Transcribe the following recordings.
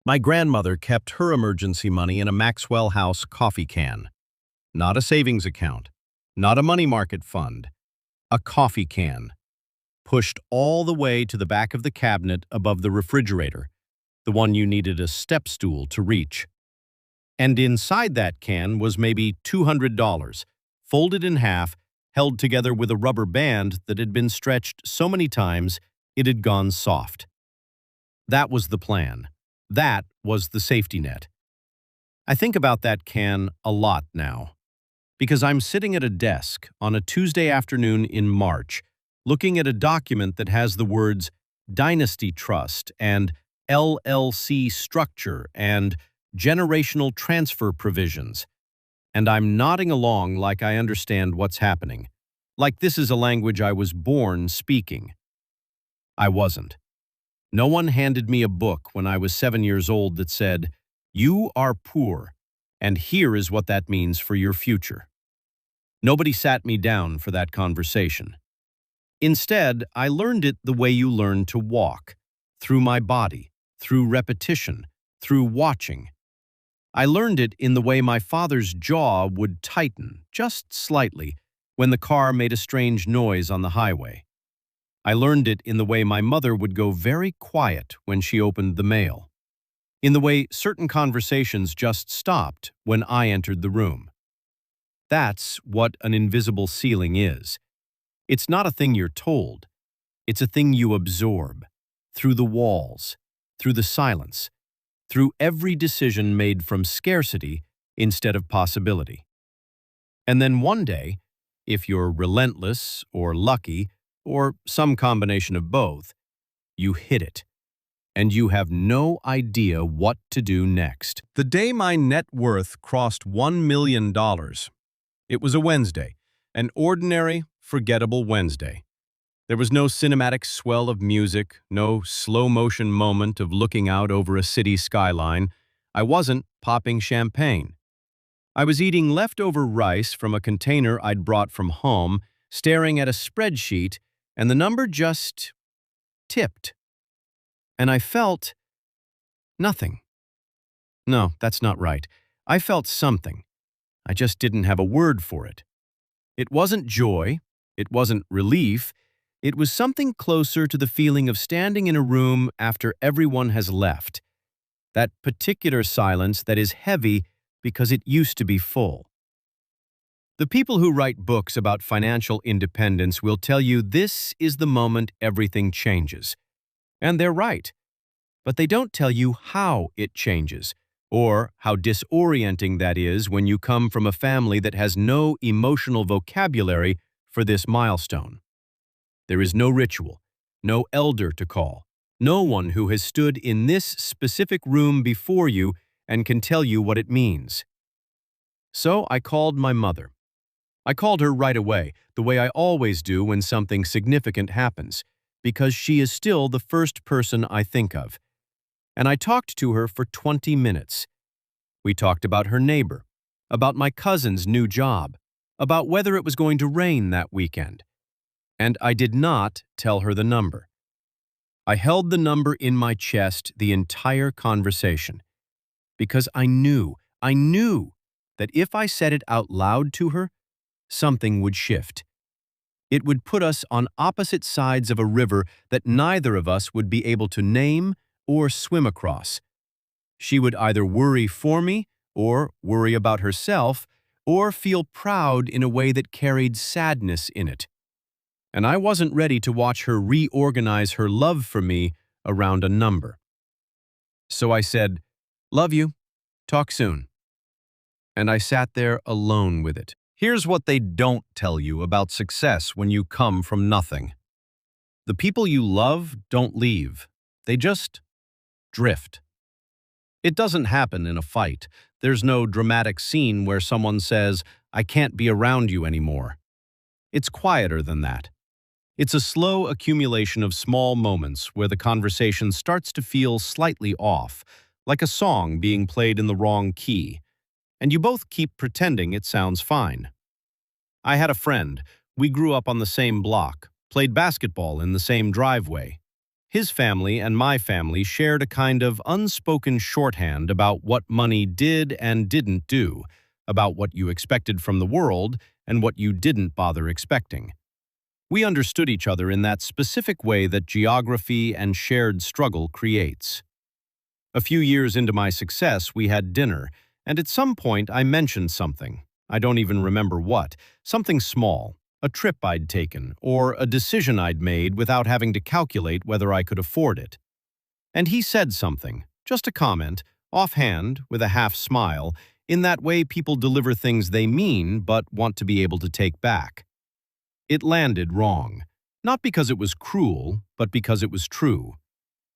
My grandmother kept her emergency money in a Maxwell House coffee can. Not a savings account, not a money market fund, a coffee can, pushed all the way to the back of the cabinet above the refrigerator, the one you needed a step stool to reach. And inside that can was maybe $200, folded in half, held together with a rubber band that had been stretched so many times it had gone soft. That was the plan. That was the safety net. I think about that can a lot now, because I'm sitting at a desk on a Tuesday afternoon in March, looking at a document that has the words Dynasty Trust and LLC structure and generational transfer provisions, and I'm nodding along like I understand what's happening, like this is a language I was born speaking. I wasn't. No one handed me a book when I was 7 years old that said, "You are poor, and here is what that means for your future." Nobody sat me down for that conversation. Instead, I learned it the way you learn to walk, through my body, through repetition, through watching. I learned it in the way my father's jaw would tighten, just slightly, when the car made a strange noise on the highway. I learned it in the way my mother would go very quiet when she opened the mail, in the way certain conversations just stopped when I entered the room. That's what an invisible ceiling is. It's not a thing you're told. It's a thing you absorb, through the walls, through the silence, through every decision made from scarcity instead of possibility. And then one day, if you're relentless or lucky, or some combination of both, you hit it, and you have no idea what to do next. The day my net worth crossed $1 million, it was a Wednesday, an ordinary, forgettable Wednesday. There was no cinematic swell of music, no slow-motion moment of looking out over a city skyline. I wasn't popping champagne. I was eating leftover rice from a container I'd brought from home, staring at a spreadsheet, and the number just tipped. And I felt nothing. No, that's not right. I felt something. I just didn't have a word for it. It wasn't joy. It wasn't relief. It was something closer to the feeling of standing in a room after everyone has left. That particular silence that is heavy because it used to be full. The people who write books about financial independence will tell you this is the moment everything changes. And they're right. But they don't tell you how it changes, or how disorienting that is when you come from a family that has no emotional vocabulary for this milestone. There is no ritual, no elder to call, no one who has stood in this specific room before you and can tell you what it means. So I called my mother. I called her right away, the way I always do when something significant happens, because she is still the first person I think of. And I talked to her for 20 minutes. We talked about her neighbor, about my cousin's new job, about whether it was going to rain that weekend. And I did not tell her the number. I held the number in my chest the entire conversation, because I knew that if I said it out loud to her, something would shift. It would put us on opposite sides of a river that neither of us would be able to name or swim across. She would either worry for me, or worry about herself, or feel proud in a way that carried sadness in it. And I wasn't ready to watch her reorganize her love for me around a number. So I said, "Love you. Talk soon." And I sat there alone with it. Here's what they don't tell you about success when you come from nothing. The people you love don't leave. They just drift. It doesn't happen in a fight. There's no dramatic scene where someone says, "I can't be around you anymore." It's quieter than that. It's a slow accumulation of small moments where the conversation starts to feel slightly off, like a song being played in the wrong key, and you both keep pretending it sounds fine. I had a friend. We grew up on the same block, played basketball in the same driveway. His family and my family shared a kind of unspoken shorthand about what money did and didn't do, about what you expected from the world and what you didn't bother expecting. We understood each other in that specific way that geography and shared struggle creates. A few years into my success, we had dinner, and at some point I mentioned something. I don't even remember what. Something small, a trip I'd taken, or a decision I'd made without having to calculate whether I could afford it. And he said something, just a comment, offhand, with a half smile, in that way people deliver things they mean but want to be able to take back. It landed wrong, not because it was cruel, but because it was true.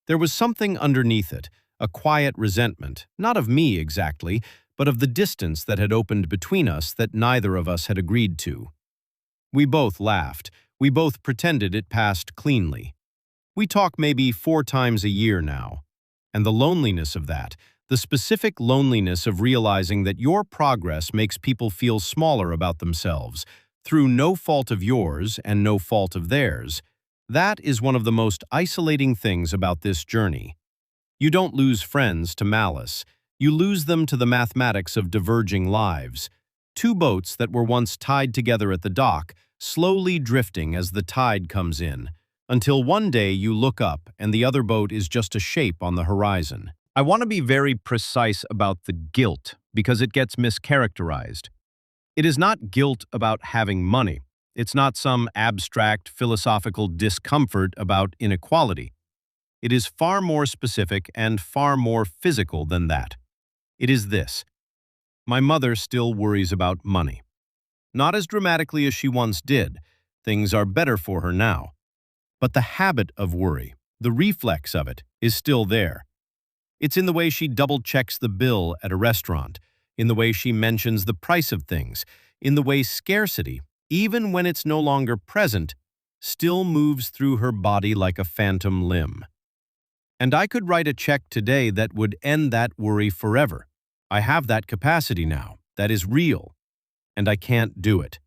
There was something underneath it, a quiet resentment, not of me exactly, but of the distance that had opened between us that neither of us had agreed to. We both laughed. We both pretended it passed cleanly. We talk maybe 4 times a year now. And the loneliness of that, the specific loneliness of realizing that your progress makes people feel smaller about themselves, through no fault of yours and no fault of theirs, that is one of the most isolating things about this journey. You don't lose friends to malice. You lose them to the mathematics of diverging lives. 2 boats that were once tied together at the dock, slowly drifting as the tide comes in, until one day you look up and the other boat is just a shape on the horizon. I want to be very precise about the guilt because it gets mischaracterized. It is not guilt about having money. It's not some abstract philosophical discomfort about inequality. It is far more specific and far more physical than that. It is this. My mother still worries about money. Not as dramatically as she once did. Things are better for her now. But the habit of worry, the reflex of it, is still there. It's in the way she double-checks the bill at a restaurant, in the way she mentions the price of things, in the way scarcity, even when it's no longer present, still moves through her body like a phantom limb. And I could write a check today that would end that worry forever. I have that capacity now. That is real. And I can't do it.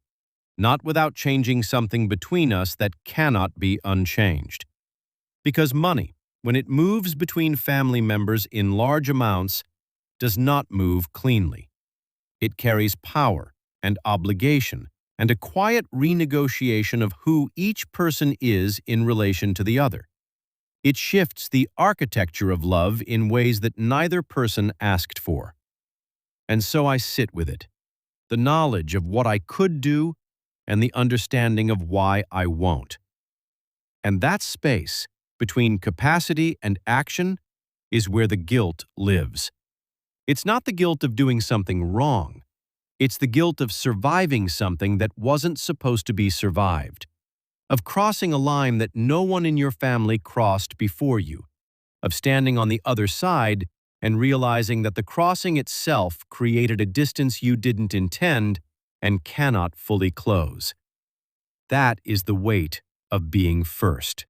Not without changing something between us that cannot be unchanged. Because money, when it moves between family members in large amounts, does not move cleanly. It carries power and obligation and a quiet renegotiation of who each person is in relation to the other. It shifts the architecture of love in ways that neither person asked for. And so I sit with it, the knowledge of what I could do and the understanding of why I won't. And that space between capacity and action is where the guilt lives. It's not the guilt of doing something wrong. It's the guilt of surviving something that wasn't supposed to be survived, of crossing a line that no one in your family crossed before you, of standing on the other side and realizing that the crossing itself created a distance you didn't intend and cannot fully close. That is the weight of being first.